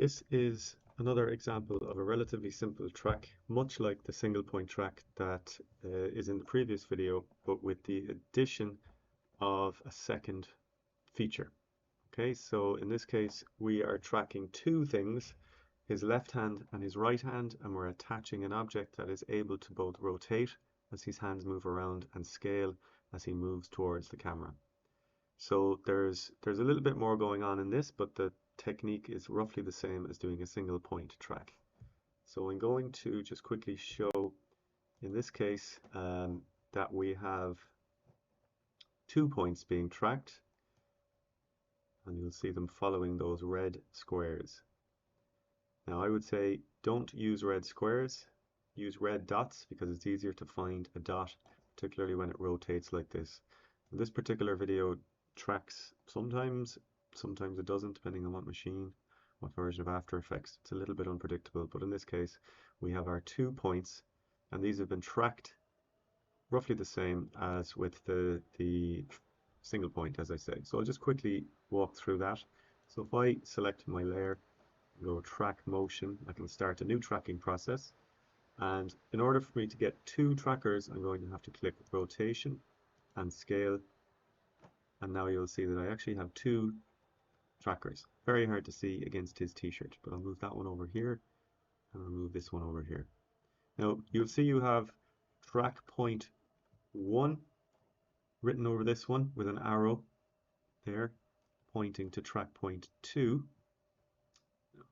This is another example of a relatively simple track, much like the single point track that is in the previous video, but with the addition of a second feature. Okay, so in this case, we are tracking two things, his left hand and his right hand, and we're attaching an object that is able to both rotate as his hands move around and scale as he moves towards the camera. So there's a little bit more going on in this, but the technique is roughly the same as doing a single point track. So I'm going to just quickly show in this case that we have 2 points being tracked, and you'll see them following those red squares. Now I would say don't use red squares, use red dots because it's easier to find a dot, particularly when it rotates like this. This particular video tracks sometimes it doesn't, depending on what machine, what version of After Effects. It's a little bit unpredictable, but in this case we have our 2 points, and these have been tracked roughly the same as with the single point, as I say. So I'll just quickly walk through that. So if I select my layer, go track motion, I can start a new tracking process. And in order for me to get 2 trackers, I'm going to have to click rotation and scale. And now you'll see that I actually have 2 trackers. Very hard to see against his t-shirt, but I'll move that one over here and I'll move this one over here. Now you'll see you have track point 1 written over this one with an arrow there pointing to track point 2. I'm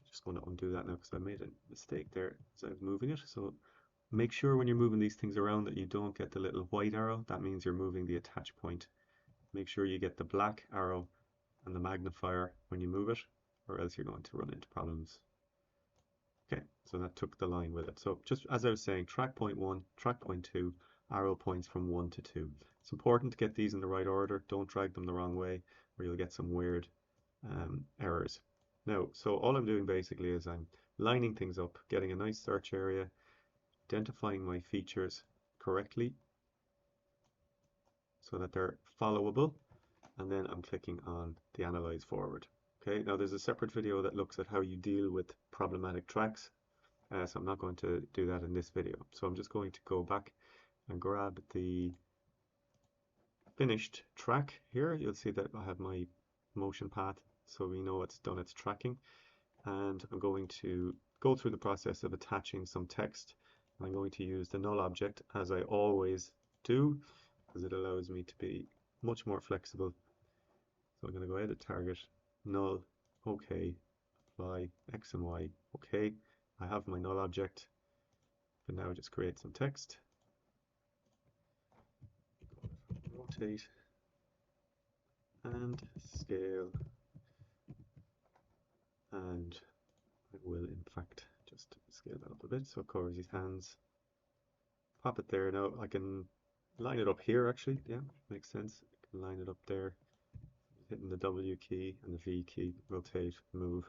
just going to undo that now because I made a mistake there as I was moving it. So make sure when you're moving these things around that you don't get the little white arrow. That means you're moving the attach point. Make sure you get the black arrow and the magnifier when you move it, or else you're going to run into problems. Okay, so that took the line with it. So just as I was saying, track point 1, track point 2, arrow points from 1 to 2. It's important to get these in the right order. Don't drag them the wrong way or you'll get some weird errors. Now, so all I'm doing basically is I'm lining things up, getting a nice search area, identifying my features correctly so that they're followable, and then I'm clicking on the Analyze Forward. Okay, now there's a separate video that looks at how you deal with problematic tracks, so I'm not going to do that in this video. So I'm just going to go back and grab the finished track here. You'll see that I have my motion path, so we know it's done its tracking. And I'm going to go through the process of attaching some text. I'm going to use the null object, as I always do, because it allows me to be much more flexible. So I'm going to go edit target, null, OK, apply X and Y, OK. I have my null object, but now just create some text. Rotate and scale, and I will in fact just scale that up a bit so it covers his hands. Pop it there. Now I can line it up here actually, yeah, makes sense. I can line it up there, hitting the W key and the V key, rotate, move,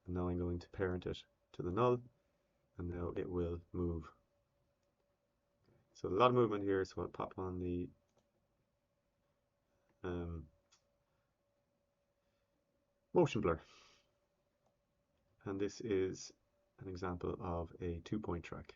and now I'm going to parent it to the null, and now it will move. So a lot of movement here, so I'll pop on the motion blur. And this is an example of a 2 point track.